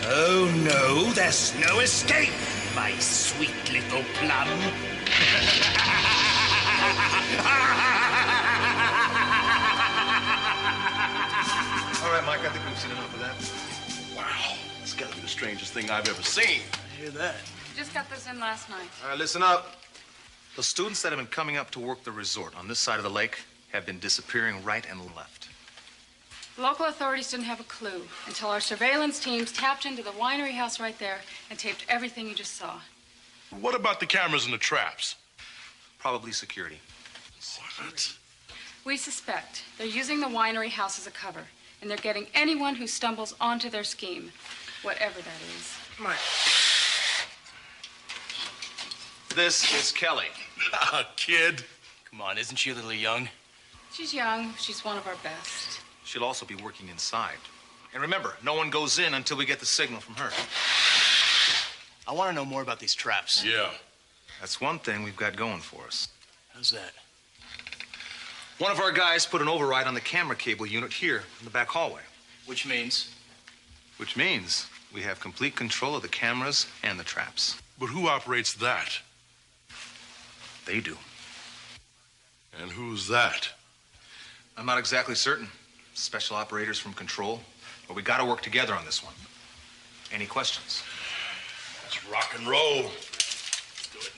Oh no, there's no escape, my sweet little plum. All right, Mike, I think we've seen enough of that. Wow, it's gotta be the strangest thing I've ever seen. I hear that. Just got this in last night. All right, listen up. The students that have been coming up to work the resort on this side of the lake have been disappearing right and left. Local authorities didn't have a clue until our surveillance teams tapped into the winery house right there and taped everything you just saw. What about the cameras and the traps? Probably security. What? We suspect they're using the winery house as a cover, and they're getting anyone who stumbles onto their scheme, whatever that is. Mike. This is Kelly. Kid. Come on, isn't she a little young? She's young. She's one of our best. She'll also be working inside. And remember, no one goes in until we get the signal from her. I want to know more about these traps. Yeah. That's one thing we've got going for us. How's that? One of our guys put an override on the camera cable unit here in the back hallway. Which means? Which means we have complete control of the cameras and the traps. But who operates that? They do. And who's that? I'm not exactly certain. Special operators from Control. But we gotta work together on this one. Any questions? Let's rock and roll. Let's do it.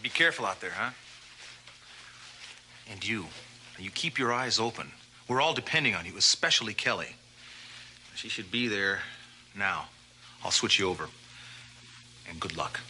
Be careful out there, huh? And you keep your eyes open. We're all depending on you, especially Kelly. She should be there now. I'll switch you over. And good luck.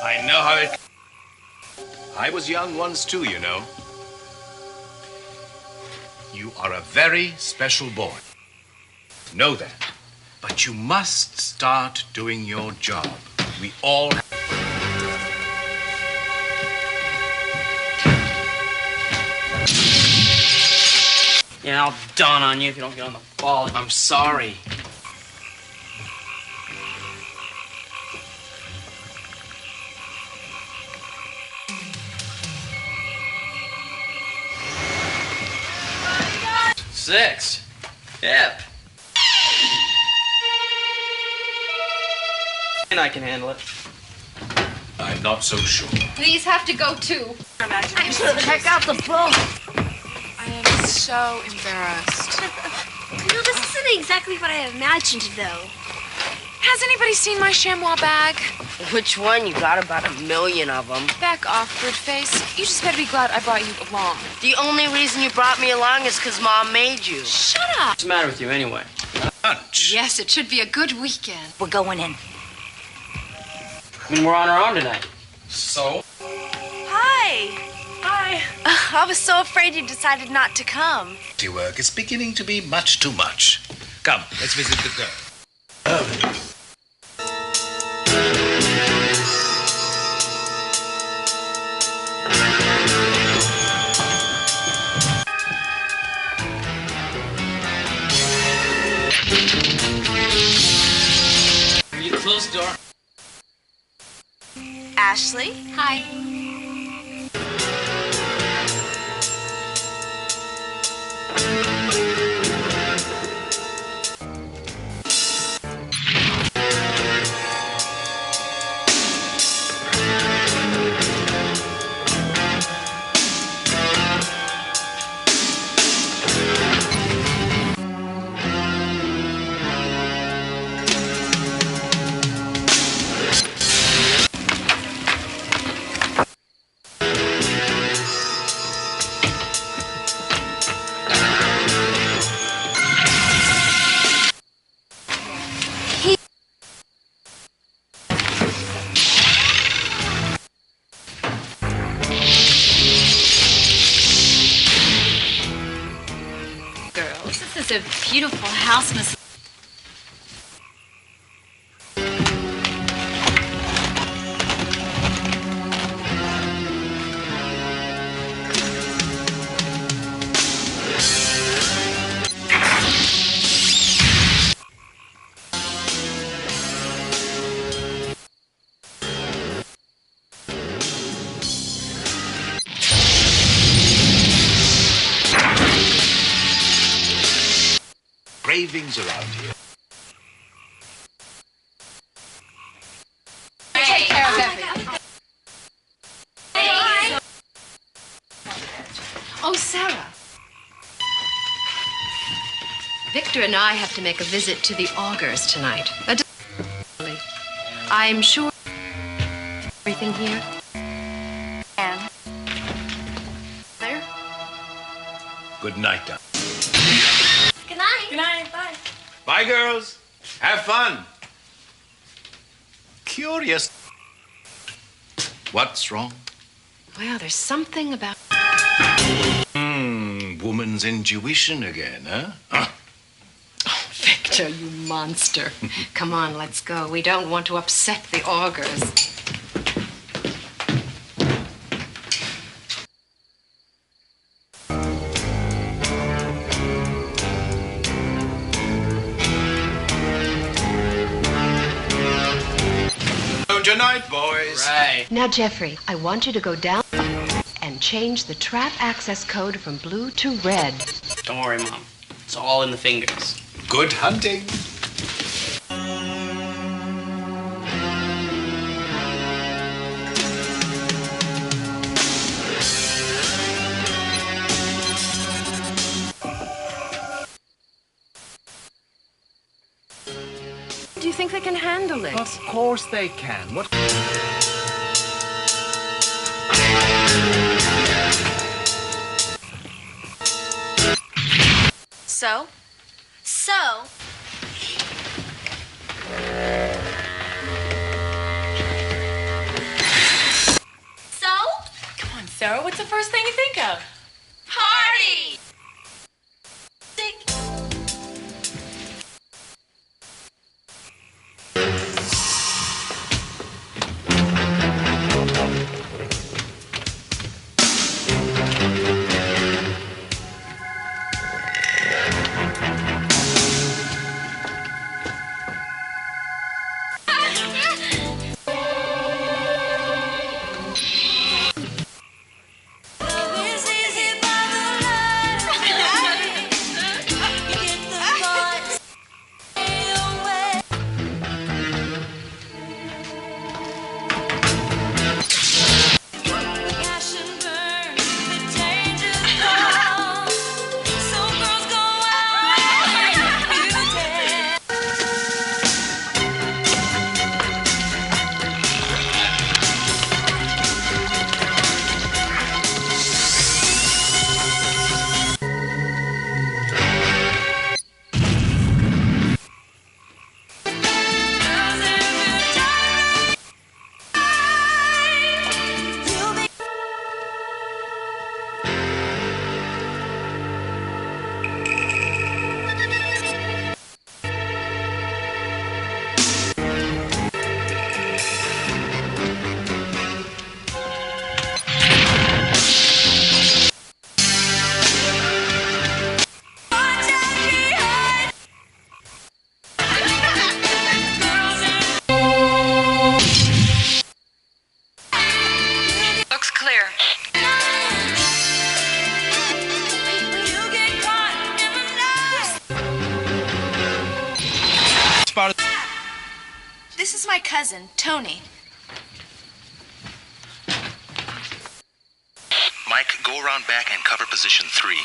I know how it... I was young once too, you know. You are a very special boy. Know that. But you must start doing your job. We all have... Yeah, I'll dawn on you if you don't get on the ball. I'm sorry. Six. Yep. And I can handle it. I'm not so sure. These have to go too. Check out the book. I am so embarrassed. No, this isn't exactly what I imagined, though. Has anybody seen my chamois bag? Which one? You got about 1,000,000 of them. Back off, Birdface. You just better be glad I brought you along. The only reason you brought me along is because Mom made you. Shut up! What's the matter with you anyway? Lunch. Yes, it should be a good weekend. We're going in. I mean, we're on our own tonight. So? Hi. Hi. I was so afraid you decided not to come. Work is beginning to be much too much. Come, let's visit the girl. Will you close the door? Ashley? Hi. This is a beautiful house, Miss. Cravings around here. Take care of everything. Oh, Sarah. Victor and I have to make a visit to the Augers tonight. I'm sure everything here. And There? Good night, Doc. good night. Good night. Bye. Bye, girls. Have fun. Curious. What's wrong? Well, there's something about... Woman's intuition again, huh? Oh, Victor, you monster. Come on, let's go. We don't want to upset the Augers. Good night, boys. Right. Now, Jeffrey, I want you to go down and change the trap access code from blue to red. Don't worry, Mom. It's all in the fingers. Good hunting. Do you think they can handle it? Of course they can. What? So? Come on, Sarah. What's the first thing you think of? Party! Looks clear. This is my cousin, Tony. Mike, go around back and cover position 3.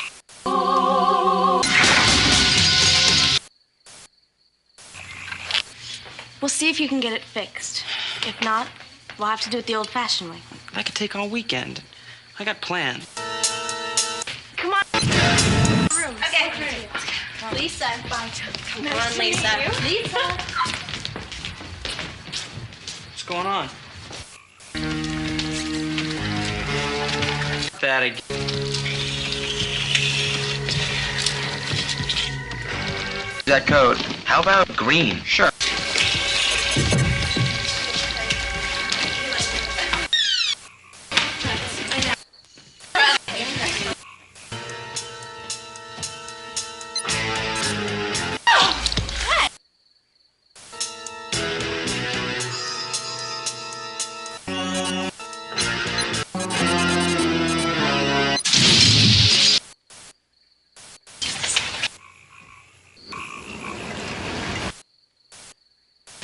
We'll see if you can get it fixed. If not, we'll have to do it the old-fashioned way. I could take all weekend. I got plans. Come on. Okay. Lisa. Come on, Lisa. Lisa. What's going on? That again. That code. How about green? Sure.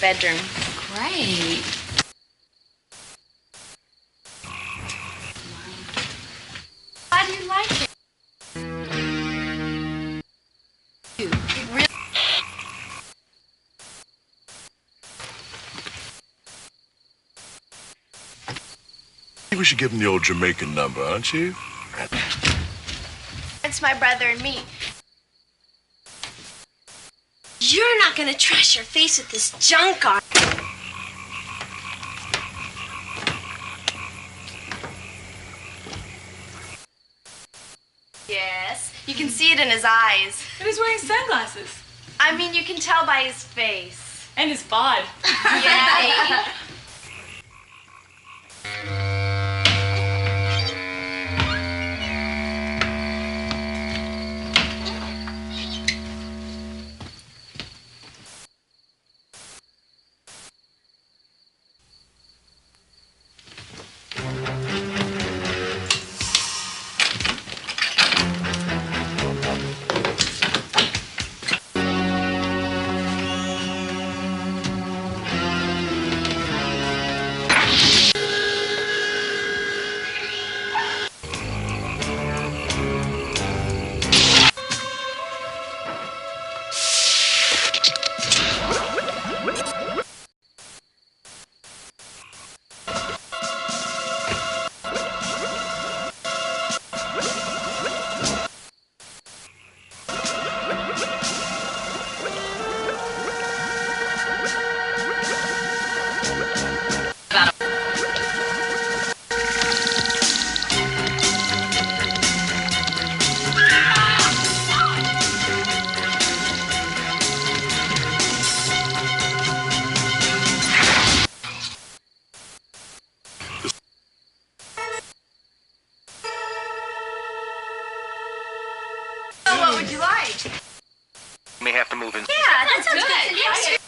Bedroom. Great. How do you like it? I think we should give him the old Jamaican number, aren't you? It's my brother and me. You're not gonna trash your face with this junk on. Yes, you can see it in his eyes. And he's wearing sunglasses. I mean, you can tell by his face. And his bod. Yeah. What would you like? May have to move in. Yeah, that sounds good. Yeah.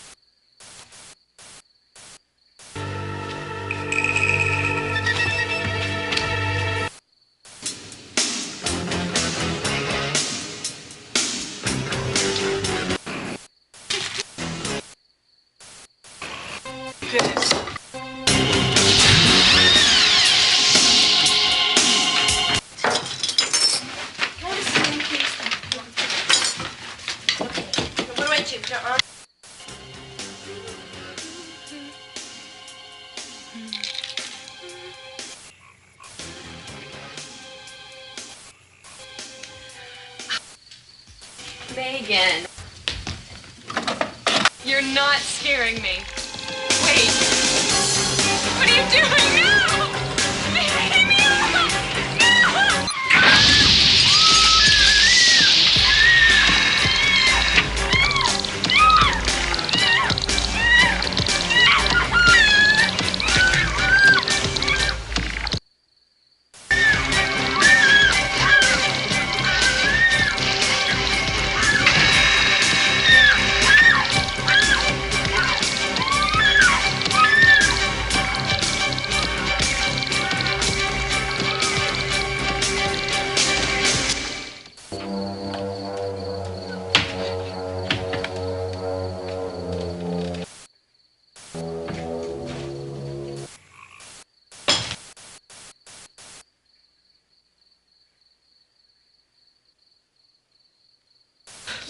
Megan. You're not scaring me. Wait. What are you doing? No! Leave me alone! No!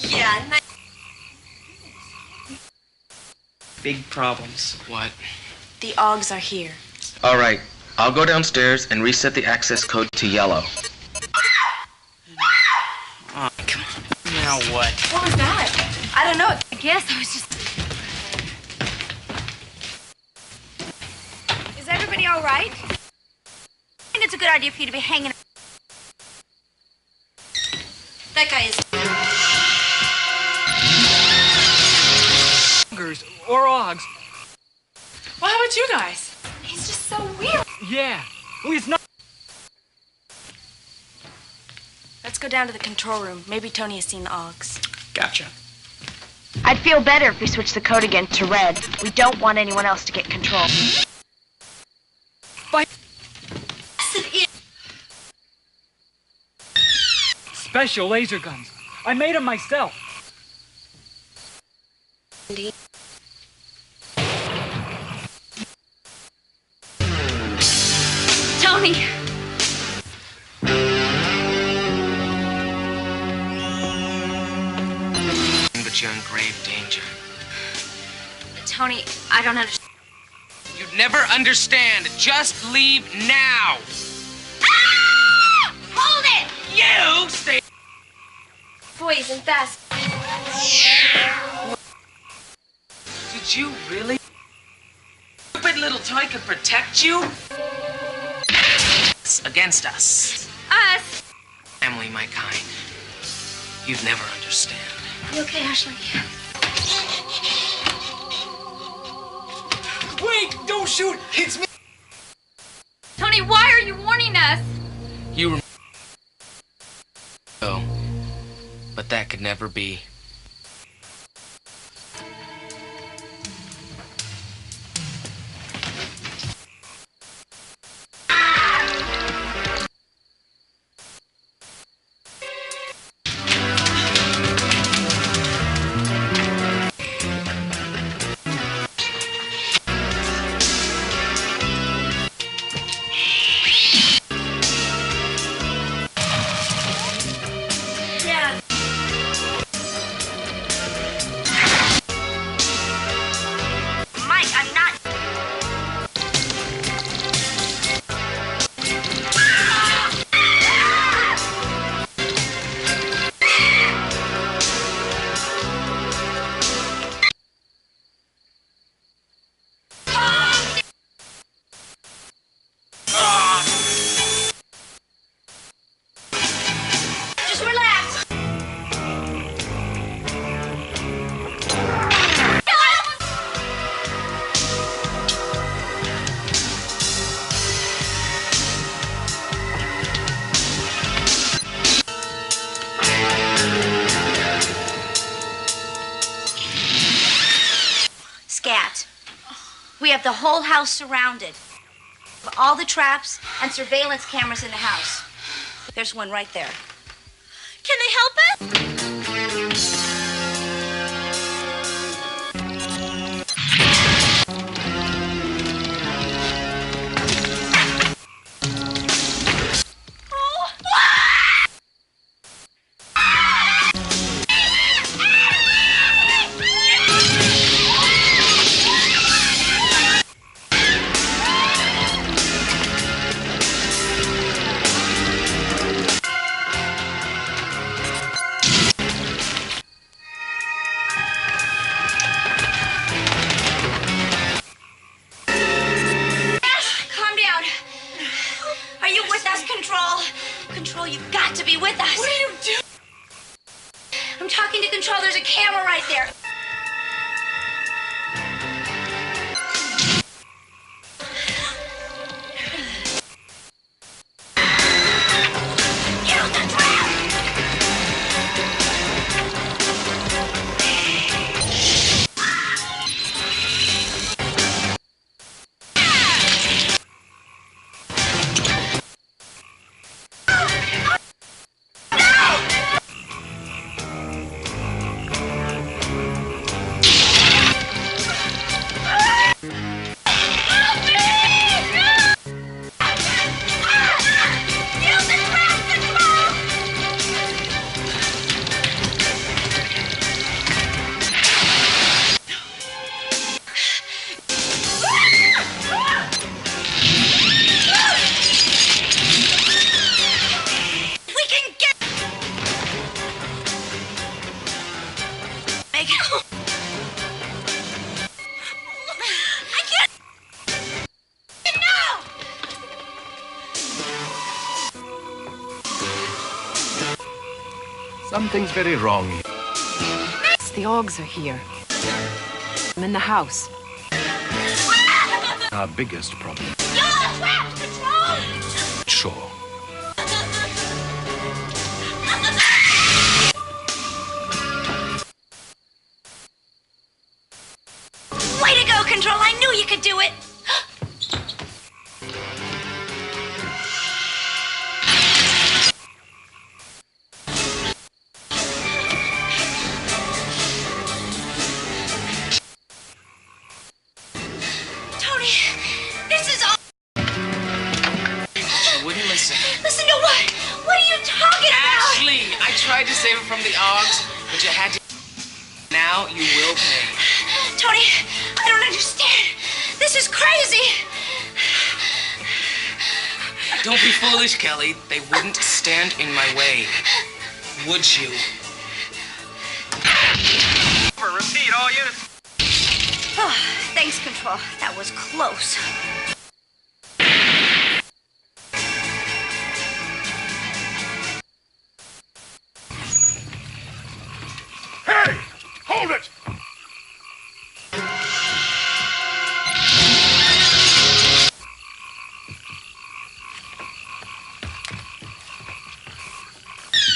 Yeah, Big problems. What? the Augs are here. All right, I'll go downstairs and reset the access code to yellow. Oh, come on. Now what? What was that? I don't know. I guess I was just... Is everybody all right? I think it's a good idea for you to be hanging... That guy is... Augers or Augs. Well, how about you guys? He's just so weird. Yeah. Well, he's not. Let's go down to the control room. Maybe Tony has seen the Augs. Gotcha. I'd feel better if we switched the code again to red. We don't want anyone else to get control. By special laser guns. I made them myself. Tony! But you're in grave danger. Tony, I don't understand. You'd never understand. Just leave now. Ah! Hold it! You stay. Boys and fast. Did you really? Stupid little toy could protect you? Against us. Us? Family, my kind. You'd never understand. You okay, Ashley? Wait! Don't shoot! It's me! Tony, why are you warning us? You Oh, but that could never be. We have the whole house surrounded. All the traps and surveillance cameras in the house. There's one right there. Can they help us? Something's very wrong here. The Augers are here. I'm in the house. Our biggest problem. You're trapped, Control! Sure. Way to go, Control! I knew you could do it! Tony, this is all... She wouldn't listen. Listen to what? What are you talking about? Ashley, I tried to save her from the Augers, but you had to. Now you will pay. Tony, I don't understand. This is crazy. Don't be foolish, Kelly. They wouldn't stand in my way. Would you? Repeat, all units. Oh, thanks, Control. That was close. Hey! Hold it!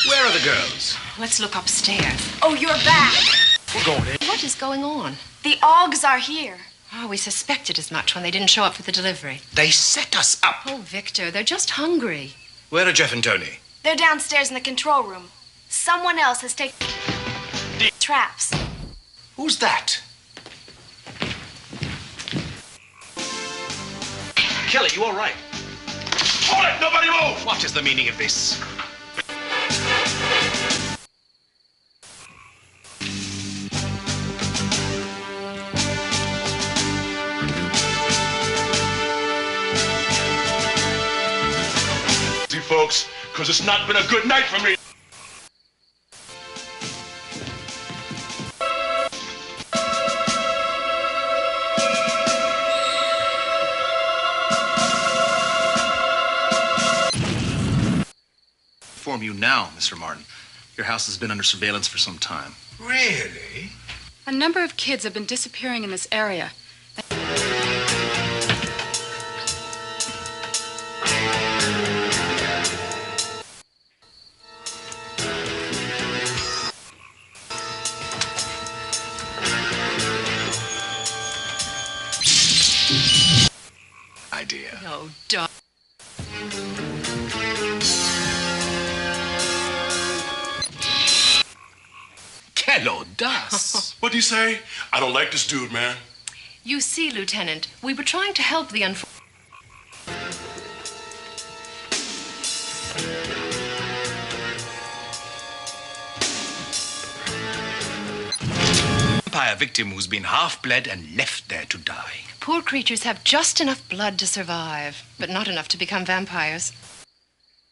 Where are the girls? Let's look upstairs. Oh, you're back. We're going in. What is going on? The Augers are here. Oh, we suspected as much when they didn't show up for the delivery. They set us up. Oh, Victor, they're just hungry. Where are Jeff and Tony? They're downstairs in the control room. Someone else has taken traps. Who's that? Kelly, you all right? Hold it! Nobody move! What is the meaning of this? See, folks, because it's not been a good night for me. Inform you now, Mr. Martin. Your house has been under surveillance for some time. Really? A number of kids have been disappearing in this area. Idea. No, darling. Hello, Das. What'd he say? I don't like this dude, man. You see, Lieutenant, we were trying to help the unfortunate. Vampire victim who's been half-bled and left there to die. Poor creatures have just enough blood to survive, but not enough to become vampires.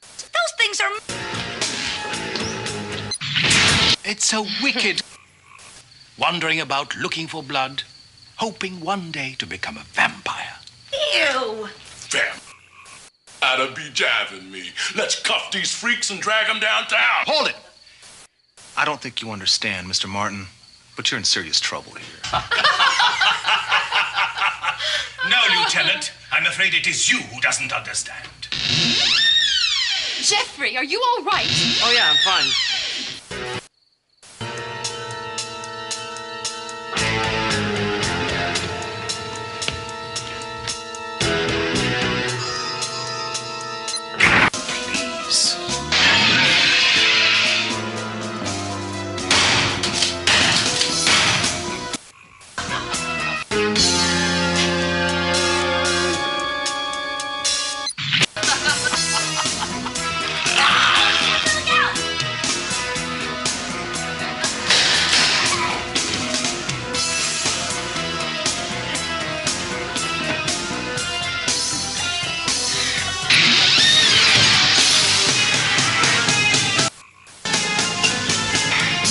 Those things are... It's so wicked. Wandering about looking for blood, hoping one day to become a vampire. Ew. Vamp. Gotta be jiving me. Let's cuff these freaks and drag them downtown. Hold it! I don't think you understand, Mr. Martin, but you're in serious trouble here. No, Lieutenant. I'm afraid it is you who doesn't understand. Jeffrey, are you all right? Oh, yeah, I'm fine. Please.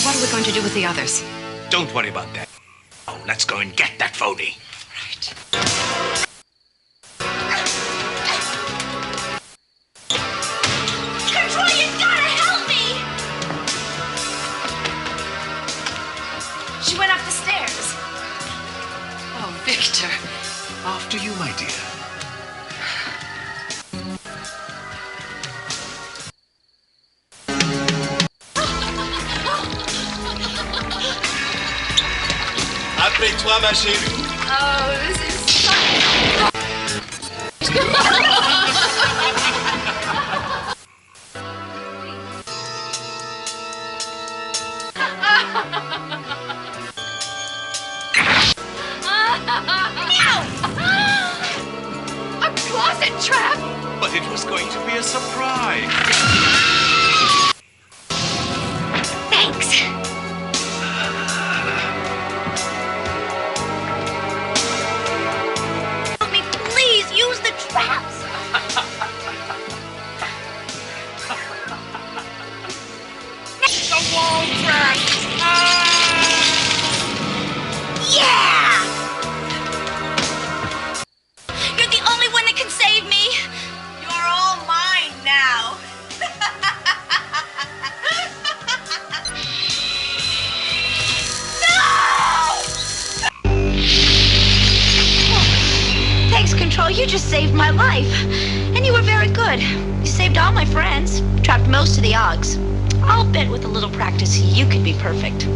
What are we going to do with the others? Don't worry about that. Oh, let's go and get that phony. Right. Control, you gotta help me! After you, my dear. Après toi, ma chérie. Oh, this is so... A closet trap! But it was going to be a surprise. Thanks. Help me, please, use the traps. The wall trap! Yeah! You're the only one that can save me. You're all mine now. No! Thanks, Control. You just saved my life. And you were very good. You saved all my friends. Trapped most of the Augs. I'll bet with a little practice you could be perfect.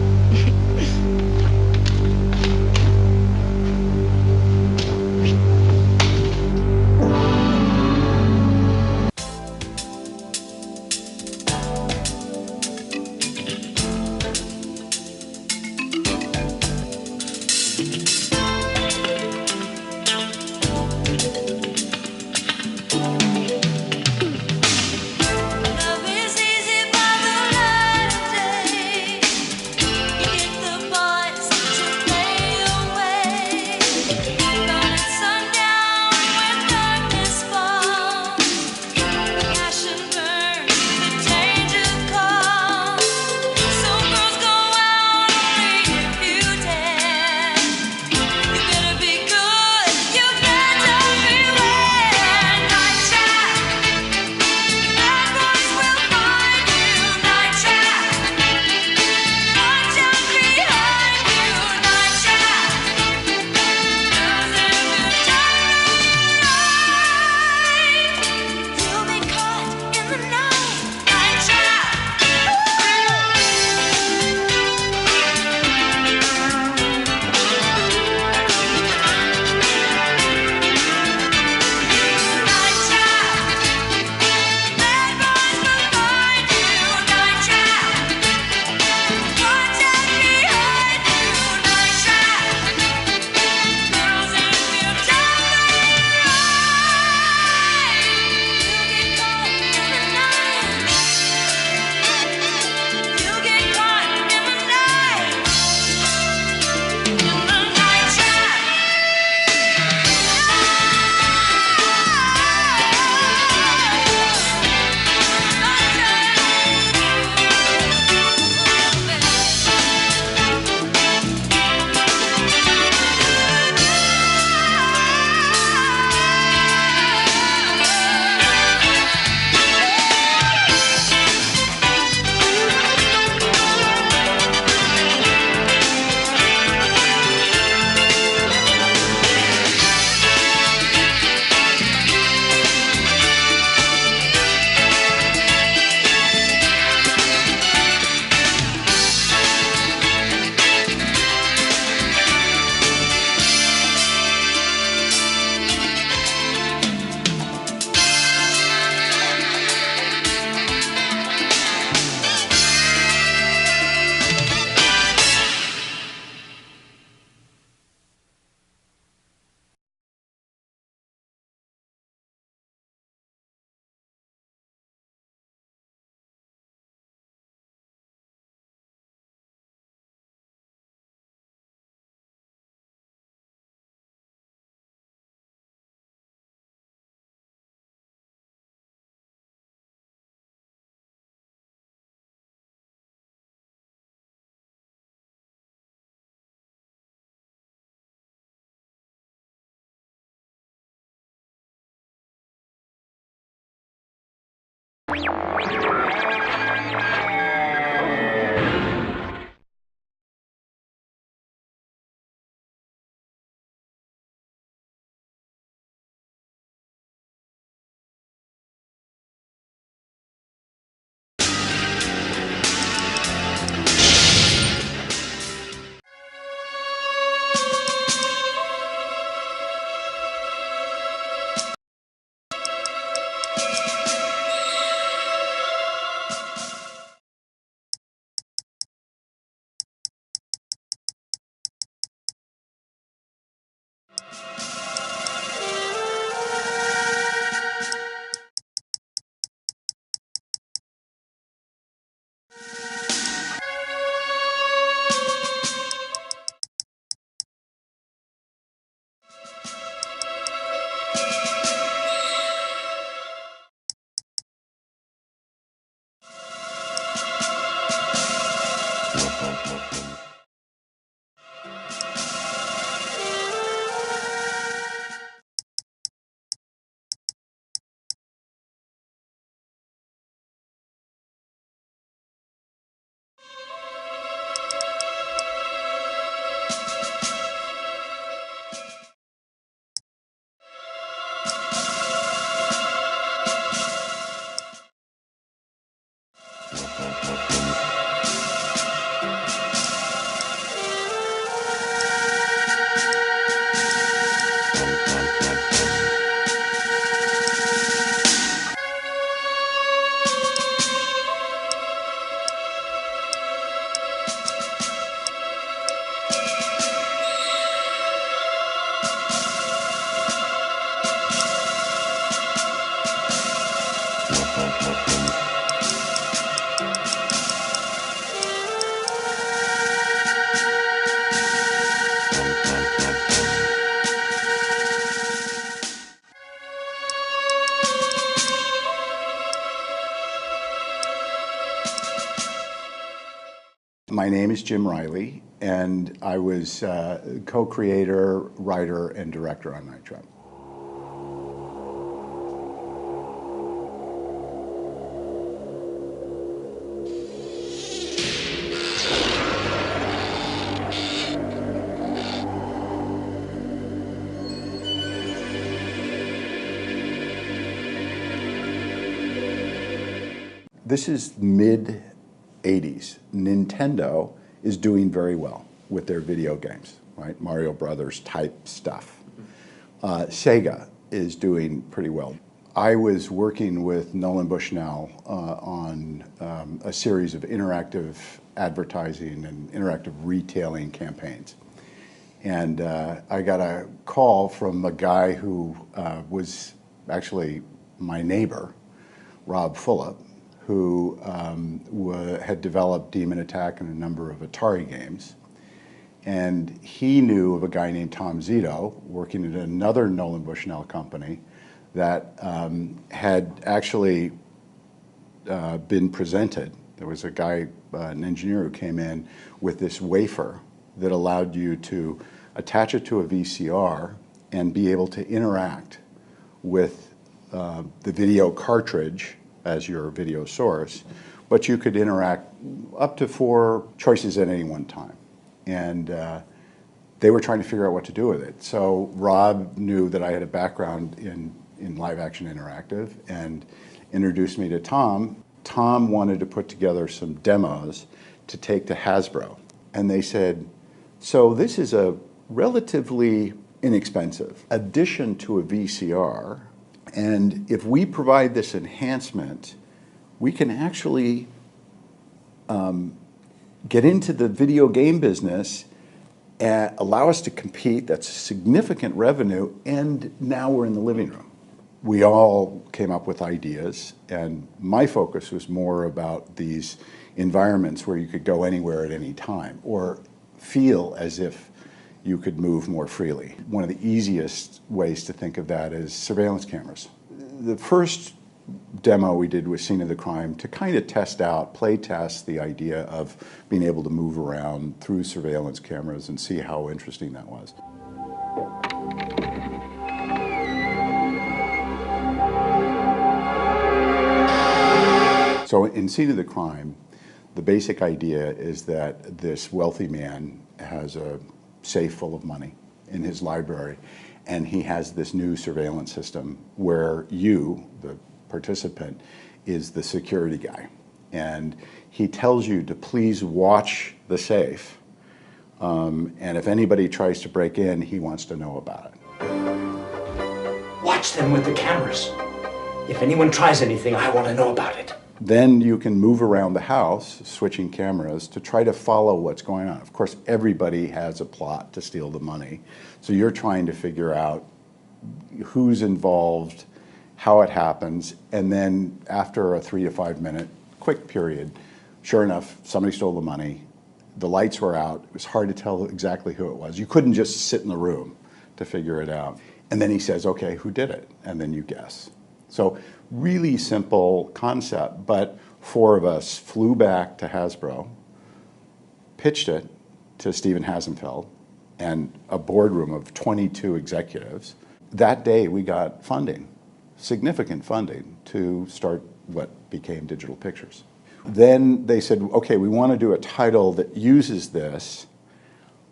My name is Jim Riley, and I was co-creator, writer, and director on Night Trap. This is mid-'80s. Nintendo is doing very well with their video games, right? Mario Brothers type stuff. Sega is doing pretty well. I was working with Nolan Bushnell on a series of interactive advertising and interactive retailing campaigns. And I got a call from a guy who was actually my neighbor, Rob Fulop, who had developed Demon Attack and a number of Atari games. And he knew of a guy named Tom Zito working at another Nolan Bushnell company that had actually been presented. There was a guy, an engineer, who came in with this wafer that allowed you to attach it to a VCR and be able to interact with the video cartridge as your video source, but you could interact up to 4 choices at any one time. And they were trying to figure out what to do with it. So Rob knew that I had a background in live action interactive and introduced me to Tom. Tom wanted to put together some demos to take to Hasbro. And they said, so this is a relatively inexpensive addition to a VCR, and if we provide this enhancement, we can actually get into the video game business and allow us to compete. That's significant revenue, and now we're in the living room. We all came up with ideas, and my focus was more about these environments where you could go anywhere at any time or feel as if you could move more freely. One of the easiest ways to think of that is surveillance cameras. The first demo we did was Scene of the Crime to kind of test out, play test the idea of being able to move around through surveillance cameras and see how interesting that was. So in Scene of the Crime, the basic idea is that this wealthy man has a safe full of money in his library, and he has this new surveillance system where you, the participant, is the security guy. And he tells you to please watch the safe, and if anybody tries to break in, he wants to know about it. Watch them with the cameras. If anyone tries anything, I want to know about it. Then you can move around the house, switching cameras, to try to follow what's going on. Of course, everybody has a plot to steal the money, so you're trying to figure out who's involved, how it happens, and then after a 3 to 5 minute quick period, sure enough, somebody stole the money, the lights were out, it was hard to tell exactly who it was. You couldn't just sit in the room to figure it out. And then he says, okay, who did it? And then you guess. So really simple concept, but 4 of us flew back to Hasbro, pitched it to Stephen Hasenfeld and a boardroom of 22 executives. That day we got funding, significant funding, to start what became Digital Pictures. Then they said, okay, we want to do a title that uses this.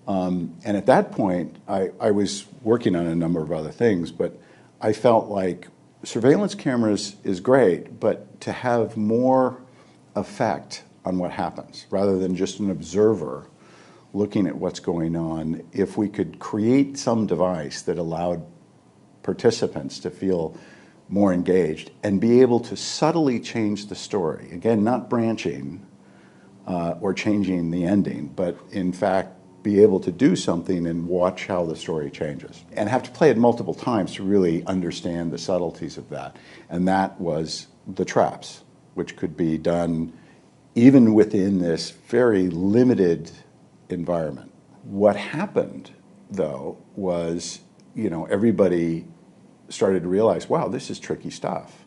And at that point, I was working on a number of other things, but I felt like surveillance cameras is great, but to have more effect on what happens, rather than just an observer looking at what's going on, if we could create some device that allowed participants to feel more engaged and be able to subtly change the story. Again, not branching or changing the ending, but in fact be able to do something and watch how the story changes. And have to play it multiple times to really understand the subtleties of that. And that was the traps, which could be done even within this very limited environment. What happened, though, was, you know, everybody started to realize, wow, this is tricky stuff.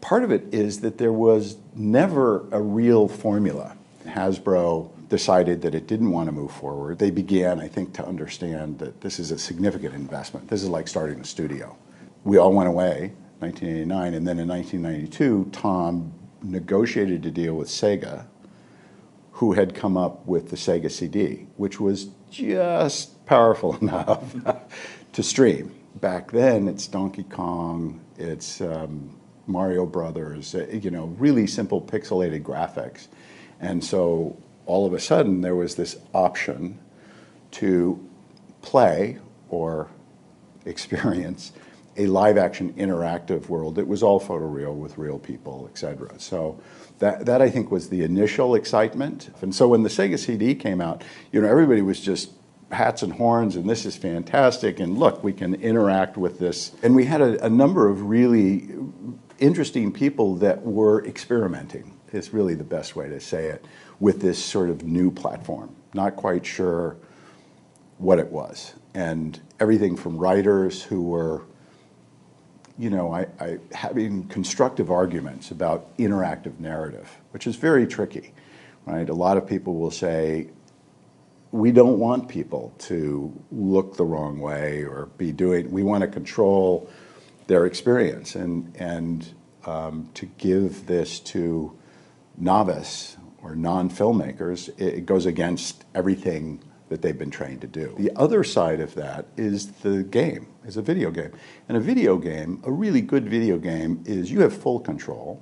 Part of it is that there was never a real formula. Hasbro decided that it didn't want to move forward. They began, I think, to understand that this is a significant investment. This is like starting a studio. We all went away, 1989, and then in 1992, Tom negotiated a deal with Sega, who had come up with the Sega CD, which was just powerful enough to stream. Back then, it's Donkey Kong, it's Mario Brothers, you know, really simple pixelated graphics. And so all of a sudden, there was this option to play or experience a live-action interactive world that was all photoreal with real people, et cetera. So that I think was the initial excitement. And so when the Sega CD came out, you know, everybody was just hats and horns, and this is fantastic, and look, we can interact with this. And we had a number of really interesting people that were experimenting, is really the best way to say it, with this sort of new platform. Not quite sure what it was. And everything from writers who were, you know, having constructive arguments about interactive narrative, which is very tricky, right? A lot of people will say, we don't want people to look the wrong way or be doing, we want to control their experience. And to give this to novice or non-filmmakers, it goes against everything that they've been trained to do. The other side of that is the game, is a video game. And a video game, a really good video game, is you have full control.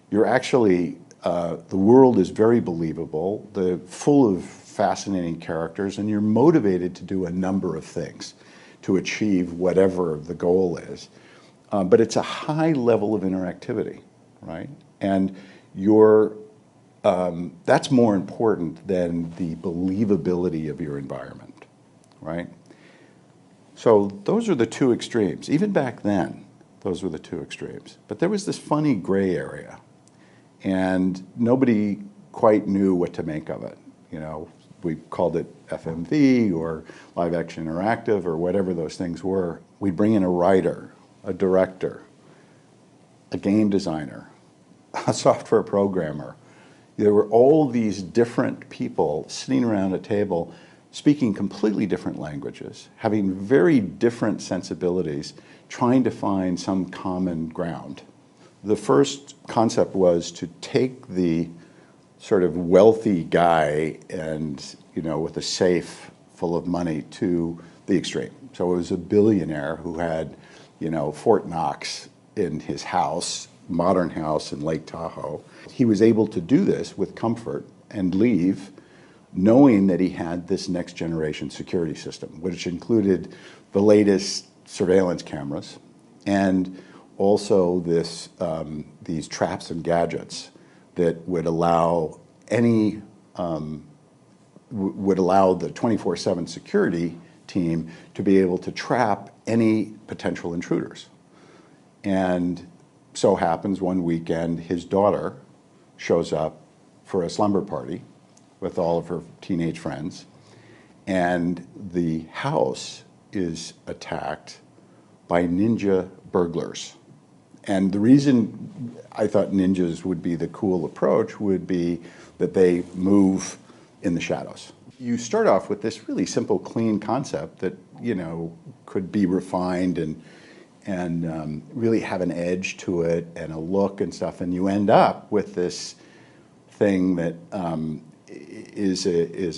You're actually, the world is very believable, full of fascinating characters, and you're motivated to do a number of things to achieve whatever the goal is. But it's a high level of interactivity, right? And that's more important than the believability of your environment, right? So those are the two extremes. Even back then, those were the two extremes. But there was this funny gray area, and nobody quite knew what to make of it. You know, we called it FMV or live action interactive or whatever those things were. We'd bring in a writer, a director, a game designer, a software programmer. There were all these different people sitting around a table speaking completely different languages, having very different sensibilities, trying to find some common ground. The first concept was to take the sort of wealthy guy and, you know, with a safe full of money to the extreme. So it was a billionaire who had, you know, Fort Knox in his house, modern house in Lake Tahoe. He was able to do this with comfort and leave, knowing that he had this next generation security system, which included the latest surveillance cameras and also these traps and gadgets that would allow would allow the 24/7 security team to be able to trap any potential intruders. And so happens one weekend his daughter shows up for a slumber party with all of her teenage friends, and the house is attacked by ninja burglars. And the reason I thought ninjas would be the cool approach would be that they move in the shadows. You start off with this really simple, clean concept that, you know, could be refined and really have an edge to it and a look and stuff, and you end up with this thing that is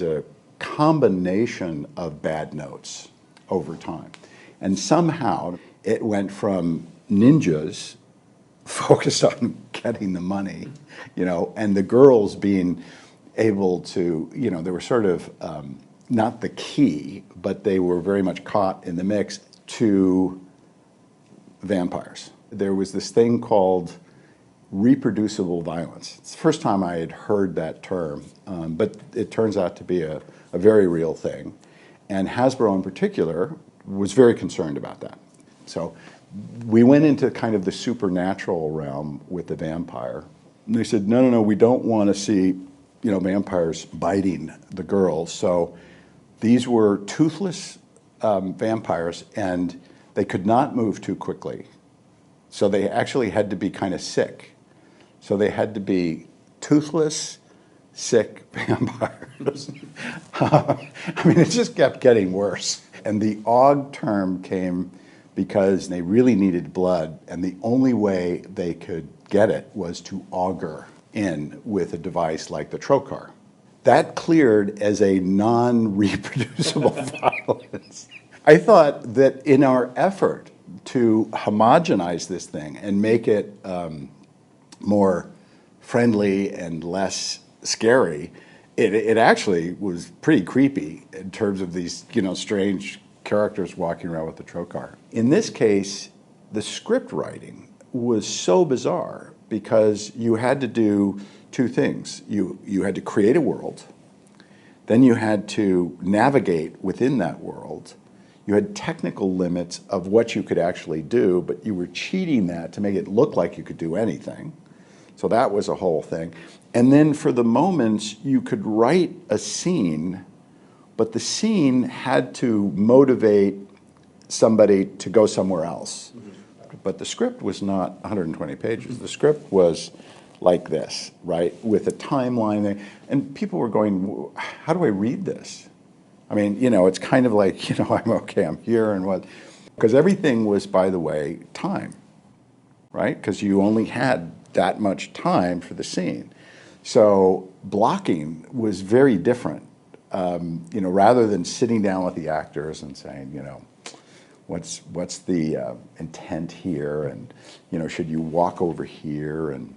a combination of bad notes over time. And somehow it went from ninjas focused on getting the money, you know, and the girls being able to, you know, they were sort of not the key, but they were very much caught in the mix, to vampires. There was this thing called reproducible violence. It's the first time I had heard that term, but it turns out to be a very real thing. And Hasbro in particular was very concerned about that. So we went into kind of the supernatural realm with the vampire. And they said, no, we don't want to see, you know, vampires biting the girls. So these were toothless vampires, and they could not move too quickly. So they actually had to be kind of sick. So they had to be toothless, sick vampires. I mean, it just kept getting worse. And the Aug term came because they really needed blood, and the only way they could get it was to auger in with a device like the trocar. That cleared as a non-reproducible violence. I thought that in our effort to homogenize this thing and make it more friendly and less scary, it actually was pretty creepy in terms of these, you know, strange characters walking around with the trocar. In this case, the script writing was so bizarre because you had to do two things. You had to create a world, then you had to navigate within that world. You had technical limits of what you could actually do, but you were cheating that to make it look like you could do anything. So that was a whole thing. And then for the moments, you could write a scene, but the scene had to motivate somebody to go somewhere else. But the script was not 120 pages. The script was like this, right, with a timeline there. And people were going, how do I read this? I mean, you know, it's kind of like, you know, I'm here and what. Because everything was, by the way, time, right? Because you only had that much time for the scene. So blocking was very different. You know, rather than sitting down with the actors and saying, you know, what's the intent here, and, you know, should you walk over here, and,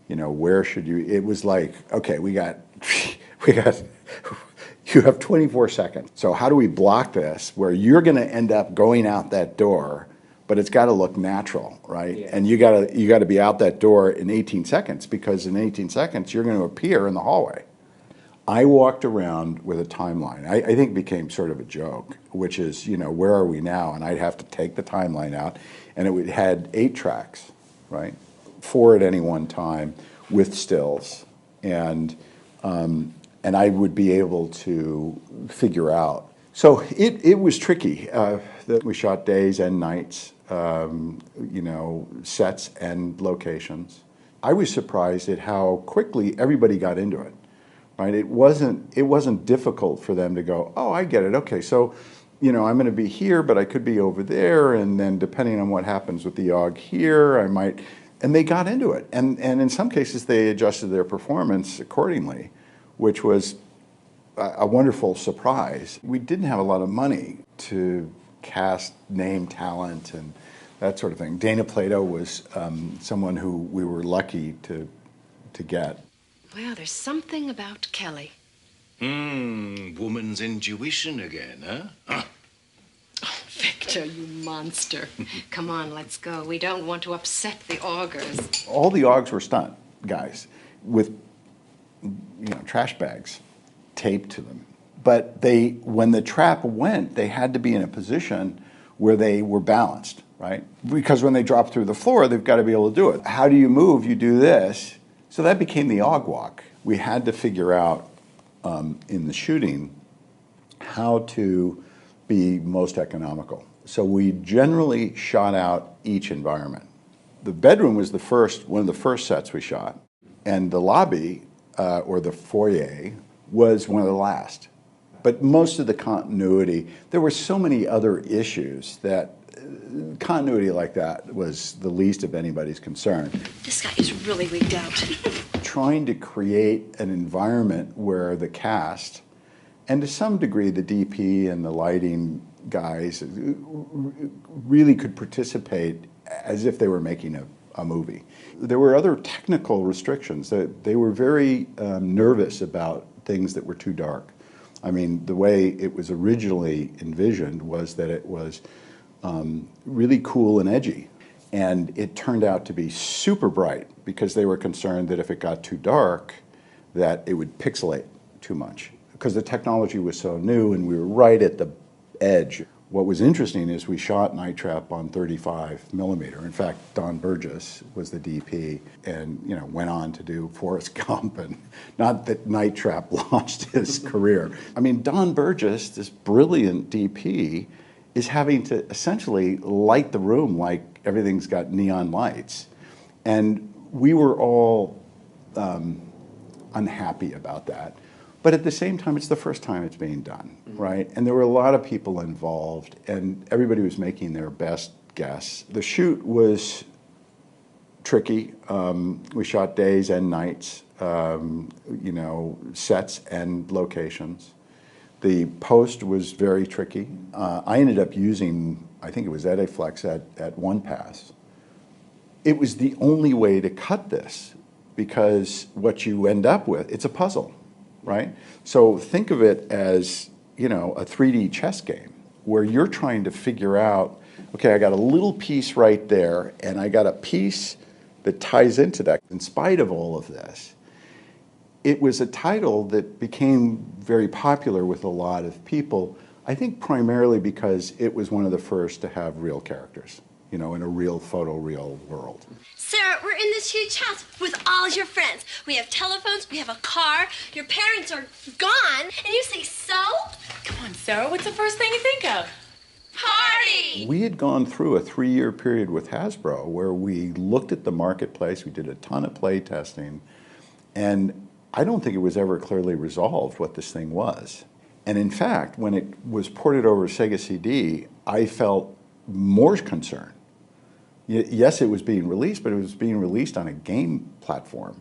you know, where should you? It was like, okay, we got. You have 24 seconds. So how do we block this where you're going to end up going out that door, but it's got to look natural, right? Yeah. And you got to be out that door in 18 seconds, because in 18 seconds you're going to appear in the hallway. I walked around with a timeline. I think it became sort of a joke, which is, you know, where are we now? And I'd have to take the timeline out, and it had 8 tracks, right? 4 at any one time with stills, and I would be able to figure out. So it was tricky. That we shot days and nights, you know, sets and locations. I was surprised at how quickly everybody got into it. Right? It wasn't difficult for them to go, oh, I get it. Okay, so, you know, I'm going to be here, but I could be over there, and then depending on what happens with the Aug here, I might. And they got into it, and in some cases they adjusted their performance accordingly, which was a wonderful surprise. We didn't have a lot of money to cast name talent and that sort of thing. Dana Plato was someone who we were lucky to get. Well, there's something about Kelly. Woman's intuition again, huh? Oh, Victor, you monster. Come on, let's go. We don't want to upset the Augers. All the Augs were stunt guys with, you know, trash bags taped to them. But when the trap went, they had to be in a position where they were balanced, right? Because when they drop through the floor, they've got to be able to do it. How do you move? You do this. So that became the Aug walk. We had to figure out in the shooting how to be most economical. So we generally shot out each environment. The bedroom was one of the first sets we shot, and the lobby, or the foyer, was one of the last. But most of the continuity, there were so many other issues that continuity like that was the least of anybody's concern. This guy is really wigged out. Trying to create an environment where the cast, and to some degree the DP and the lighting guys, really could participate as if they were making a movie. There were other technical restrictions. They were very nervous about things that were too dark. I mean, the way it was originally envisioned was that it was really cool and edgy. And it turned out to be super bright because they were concerned that if it got too dark, that it would pixelate too much. Because the technology was so new and we were right at the edge. What was interesting is we shot Night Trap on 35 millimeter. In fact, Don Burgess was the DP and went on to do Forrest Gump, and not that Night Trap launched his career. I mean, Don Burgess, this brilliant DP, is having to essentially light the room like everything's got neon lights. And we were all unhappy about that. But at the same time, it's the first time it's being done, right? And there were a lot of people involved, and everybody was making their best guess. The shoot was tricky. We shot days and nights, sets and locations. The post was very tricky. I ended up using, I think it was Ediflex at one pass. It was the only way to cut this, because what you end up with, it's a puzzle. Right? So think of it as, a 3D chess game where you're trying to figure out, okay, I got a little piece right there and I got a piece that ties into that. In spite of all of this, it was a title that became very popular with a lot of people, I think primarily because it was one of the first to have real characters, in a real photoreal world. Sarah, we're in this huge house with all your friends. We have telephones, we have a car, your parents are gone, and you say so? Come on, Sarah, what's the first thing you think of? Party! We had gone through a 3-year period with Hasbro where we looked at the marketplace, we did a ton of play testing, and I don't think it was ever clearly resolved what this thing was. And in fact, when it was ported over to Sega CD, I felt more concerned. Yes, it was being released, but it was being released on a game platform.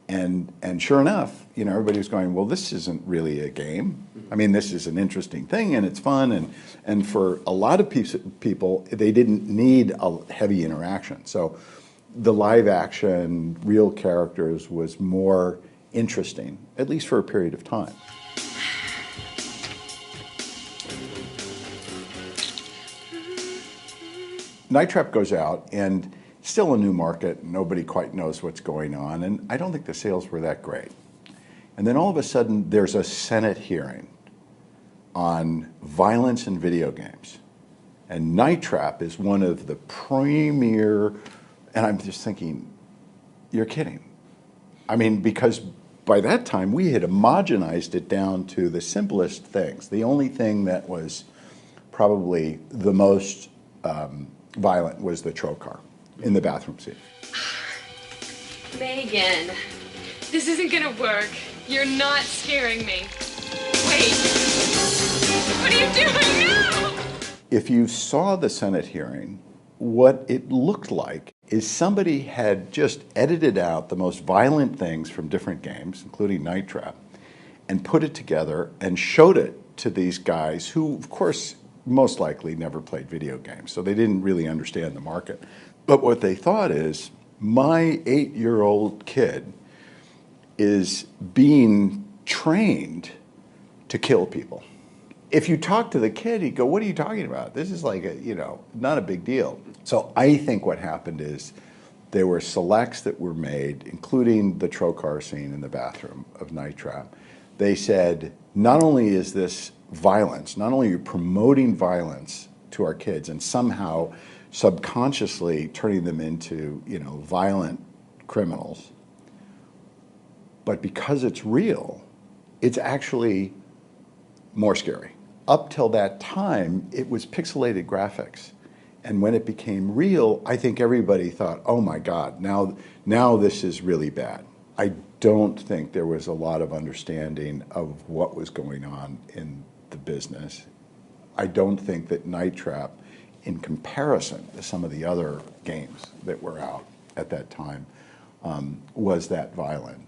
And sure enough, everybody was going, well, this isn't really a game. I mean, this is an interesting thing, and it's fun. And for a lot of people, they didn't need a heavy interaction. So the live action, real characters was more interesting, at least for a period of time. Night Trap goes out, and still a new market. Nobody quite knows what's going on, and I don't think the sales were that great. And then all of a sudden, there's a Senate hearing on violence in video games. And Night Trap is one of the premier, and I'm just thinking, you're kidding. I mean, because by that time, we had homogenized it down to the simplest things. The only thing that was probably the most violent was the trocar in the bathroom scene. Megan, this isn't gonna work. You're not scaring me. Wait. What are you doing now? If you saw the Senate hearing, what it looked like is somebody had just edited out the most violent things from different games, including Night Trap, and put it together and showed it to these guys who, of course, most likely never played video games, so they didn't really understand the market. But what they thought is, my 8-year-old kid is being trained to kill people. If you talk to the kid, he'd go, what are you talking about? This is like not a big deal. So I think what happened is there were selects that were made, including the trocar scene in the bathroom of Night Trap. They said, not only is this violence, not only are you promoting violence to our kids and somehow subconsciously turning them into, violent criminals, but because it's real, it's actually more scary. up till that time, it was pixelated graphics. And when it became real, I think everybody thought, oh my God, now this is really bad. I don't think there was a lot of understanding of what was going on in the business. I don't think that Night Trap, in comparison to some of the other games that were out at that time, was that violent.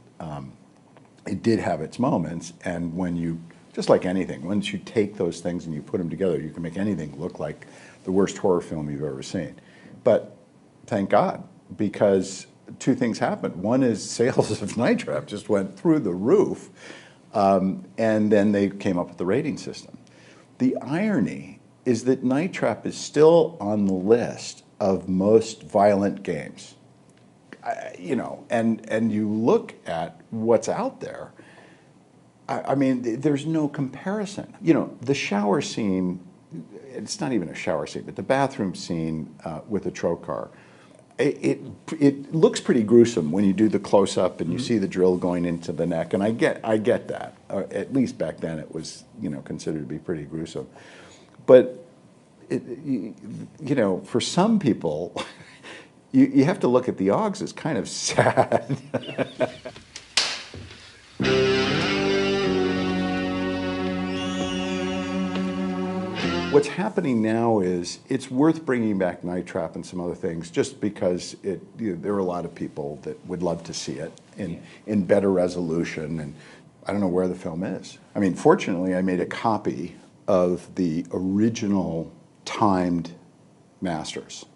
It did have its moments, and when you, just like anything, once you take those things and you put them together, you can make anything look like the worst horror film you've ever seen. But thank God, because two things happened. One is sales of Night Trap just went through the roof, and then they came up with the rating system. The irony is that Night Trap is still on the list of most violent games. You know, and you look at what's out there, I mean, there's no comparison. You know, the shower scene, it's not even a shower scene, but the bathroom scene with the trocar, it looks pretty gruesome when you do the close-up and you see the drill going into the neck, and I get that. At least back then it was, you know, considered to be pretty gruesome. But, you know, for some people, you have to look at the Augers as kind of sad. What's happening now is it's worth bringing back Night Trap and some other things just because there are a lot of people that would love to see it in better resolution, and I don't know where the film is. I mean, fortunately, I made a copy of the original timed masters.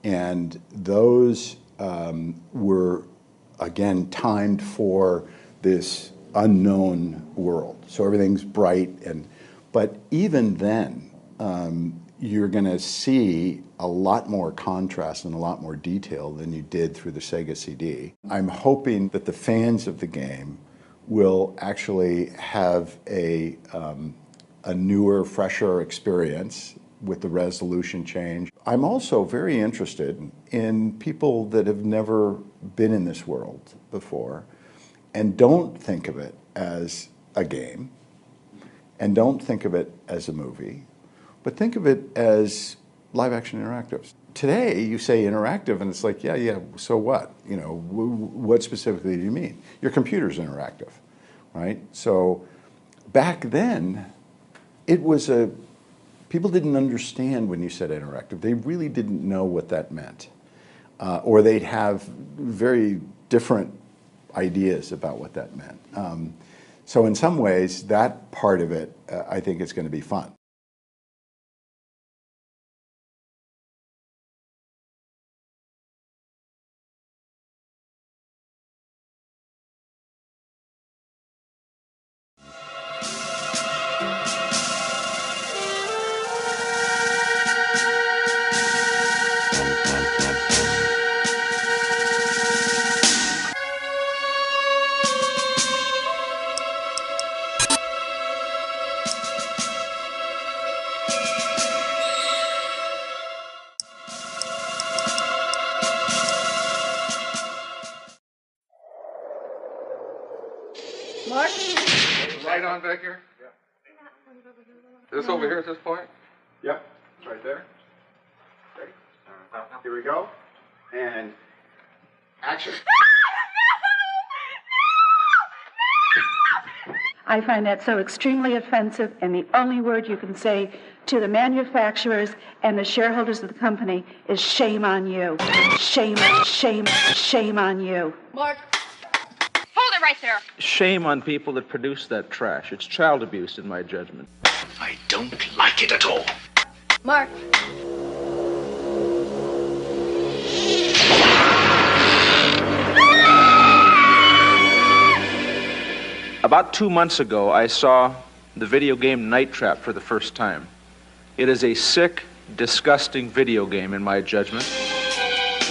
And those were, again, timed for this unknown world. So everything's bright, but even then, you're going to see a lot more contrast and a lot more detail than you did through the Sega CD. I'm hoping that the fans of the game will actually have a newer, fresher experience with the resolution change. I'm also very interested in people that have never been in this world before and don't think of it as a game and don't think of it as a movie, but think of it as live-action interactives. Today, you say interactive, and it's like, yeah, so what? You know, what specifically do you mean? Your computer's interactive, right? So back then, it was people didn't understand when you said interactive. They really didn't know what that meant. Or they'd have very different ideas about what that meant. So in some ways, that part of it, I think is going to be fun. Mark? Right on back here? Yeah. This over here at this point? Yep, it's right there. Okay. Here we go. And action. I find that so extremely offensive, and the only word you can say to the manufacturers and the shareholders of the company is shame on you. Shame, shame, shame on you. Mark. Hold it right there. Shame on people that produce that trash. It's child abuse, in my judgment. I don't like it at all. Mark. About 2 months ago, I saw the video game Night Trap for the first time. It is a sick, disgusting video game, in my judgment.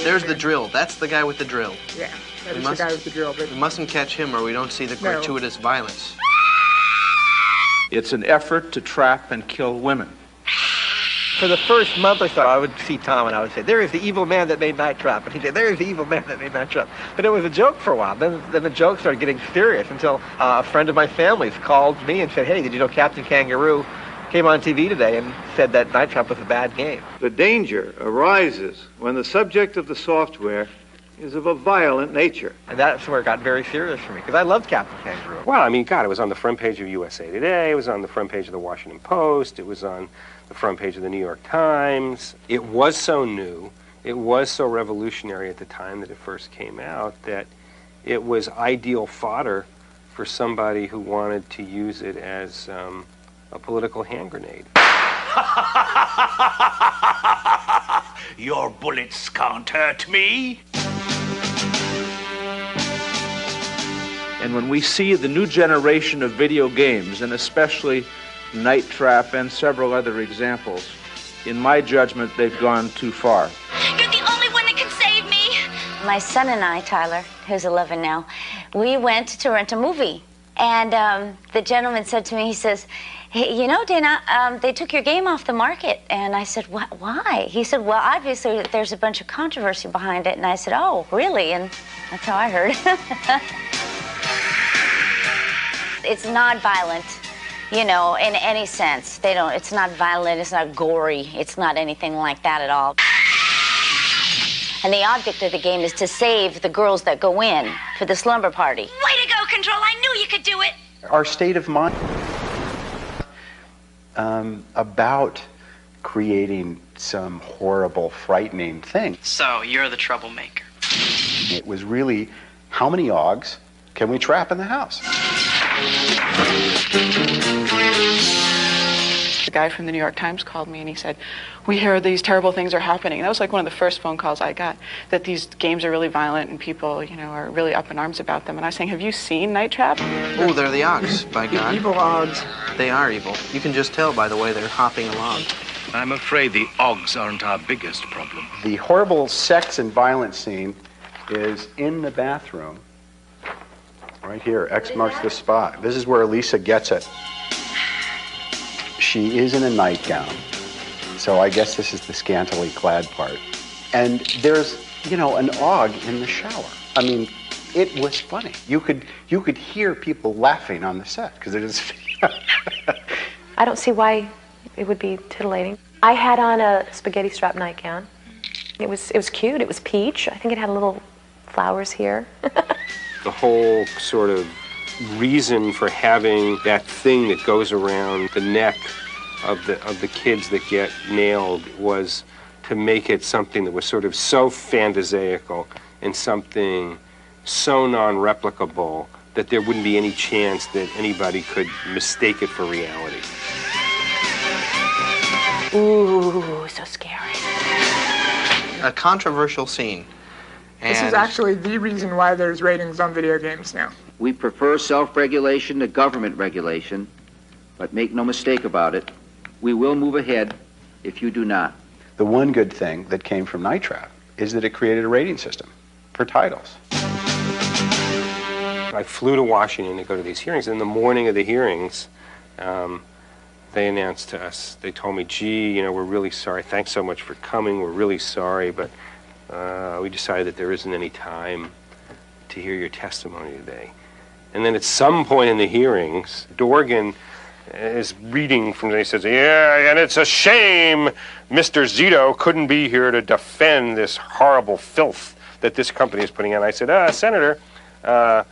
There's the drill. That's the guy with the drill. Yeah, that is the guy with the drill. We mustn't catch him or we don't see the gratuitous violence. It's an effort to trap and kill women. For the first month or so, I would see Tom and I would say, there is the evil man that made Night Trap. And he'd say, there is the evil man that made Night Trap. But it was a joke for a while. Then the joke started getting serious until a friend of my family's called me and said, hey, did you know Captain Kangaroo came on TV today and said that Night Trap was a bad game? The danger arises when the subject of the software is of a violent nature. And that's where it got very serious for me, because I loved Captain Kangaroo. Well, I mean, God, it was on the front page of USA Today, it was on the front page of the Washington Post, it was on the front page of the New York Times. It was so new, it was so revolutionary at the time that it first came out, that it was ideal fodder for somebody who wanted to use it as a political hand grenade. Your bullets can't hurt me. And when we see the new generation of video games, and especially Night Trap and several other examples, in my judgment, they've gone too far. You're the only one that can save me. My son and I, Tyler, who's 11 now, we went to rent a movie. And the gentleman said to me, he says, hey, you know, Dana, they took your game off the market. And I said, what? Why? He said, well, obviously there's a bunch of controversy behind it. And I said, oh, really? And that's how I heard. It's not violent, you know, in any sense. It's not violent, it's not gory, it's not anything like that at all. And the object of the game is to save the girls that go in for the slumber party. Way to go, Control. I knew you could do it. Our state of mind about creating some horrible, frightening thing. So, you're the troublemaker. It was really, how many Augs can we trap in the house? The guy from the New York Times called me and he said, we hear these terrible things are happening. That was like one of the first phone calls I got, that these games are really violent and people, you know, are really up in arms about them. And I was saying, have you seen Night Trap? Oh, they're the Augs, by God. Evil Augs. They are evil. You can just tell by the way they're hopping along. I'm afraid the Augs aren't our biggest problem. The horrible sex and violence scene is in the bathroom. Right here, X marks the spot. This is where Elisa gets it. She is in a nightgown, so I guess this is the scantily clad part. And there's, you know, an Aug in the shower. I mean, it was funny. You could hear people laughing on the set because it is. I don't see why it would be titillating. I had on a spaghetti strap nightgown. It was cute. It was peach. I think it had little flowers here. The whole sort of reason for having that thing that goes around the neck of the kids that get nailed was to make it something that was sort of so phantasaical and something so non-replicable that there wouldn't be any chance that anybody could mistake it for reality. Ooh, so scary. A controversial scene. This is actually the reason why there's ratings on video games now. We prefer self-regulation to government regulation, but make no mistake about it, we will move ahead if you do not. The one good thing that came from Night Trap is that it created a rating system for titles. I flew to Washington to go to these hearings. In the morning of the hearings, they announced to us, they told me, gee, you know, we're really sorry. Thanks so much for coming. We're really sorry, but we decided that there isn't any time to hear your testimony today. And then at some point in the hearings, Dorgan is reading from, he says, yeah, and it's a shame Mr. Zito couldn't be here to defend this horrible filth that this company is putting out. I said, Senator, I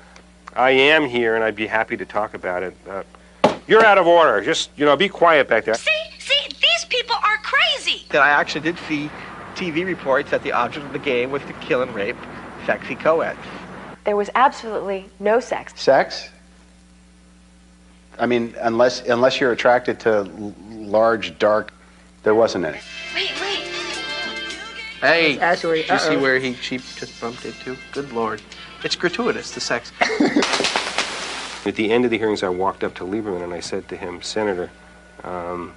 am here and I'd be happy to talk about it. You're out of order. Just, you know, be quiet back there. See, these people are crazy. That I actually did see TV reports that the object of the game was to kill and rape sexy co-eds. There was absolutely no sex. Sex? I mean, unless you're attracted to large, dark, there wasn't any. Wait. Hey, actually, did you see where she just bumped into? Good Lord. It's gratuitous, the sex. At the end of the hearings, I walked up to Lieberman and I said to him, Senator, have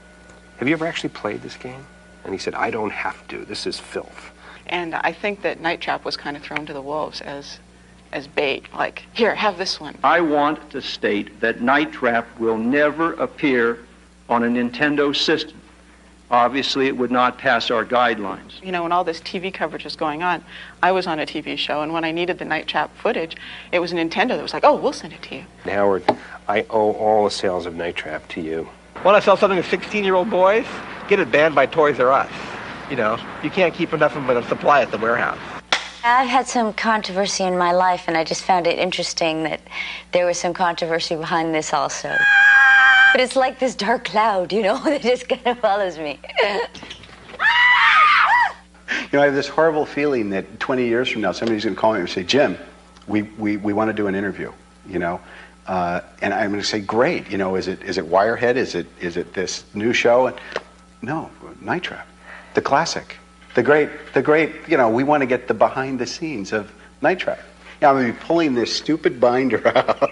you ever actually played this game? And he said, I don't have to. This is filth. And I think that Night Trap was kind of thrown to the wolves as bait. Like, here, have this one. I want to state that Night Trap will never appear on a Nintendo system. Obviously, it would not pass our guidelines. You know, when all this TV coverage was going on, I was on a TV show, and when I needed the night trap footage, it was Nintendo that was like, oh, we'll send it to you. Howard, I owe all the sales of Night Trap to you. Want to sell something to 16-year-old boys? Get it banned by Toys R Us. You know, you can't keep enough of a supply at the warehouse. I've had some controversy in my life, and I just found it interesting that there was some controversy behind this also. But it's like this dark cloud, you know, that just kind of follows me. You know, I have this horrible feeling that 20 years from now, somebody's going to call me and say, Jim, we want to do an interview, you know. And I'm going to say, great, you know, is it Wirehead? Is it this new show? And, no, Night Trap, the classic, the great, you know, we want to get the behind the scenes of Night Trap. Yeah, I'm going to be pulling this stupid binder out,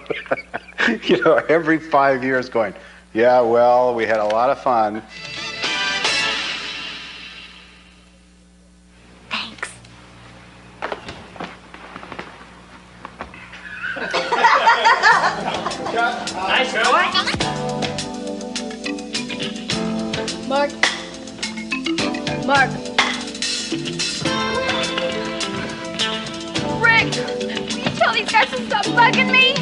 you know, every 5 years going, yeah, well, we had a lot of fun. Nice boy. Mark. Mark. Rick, will you tell these guys to stop bugging me?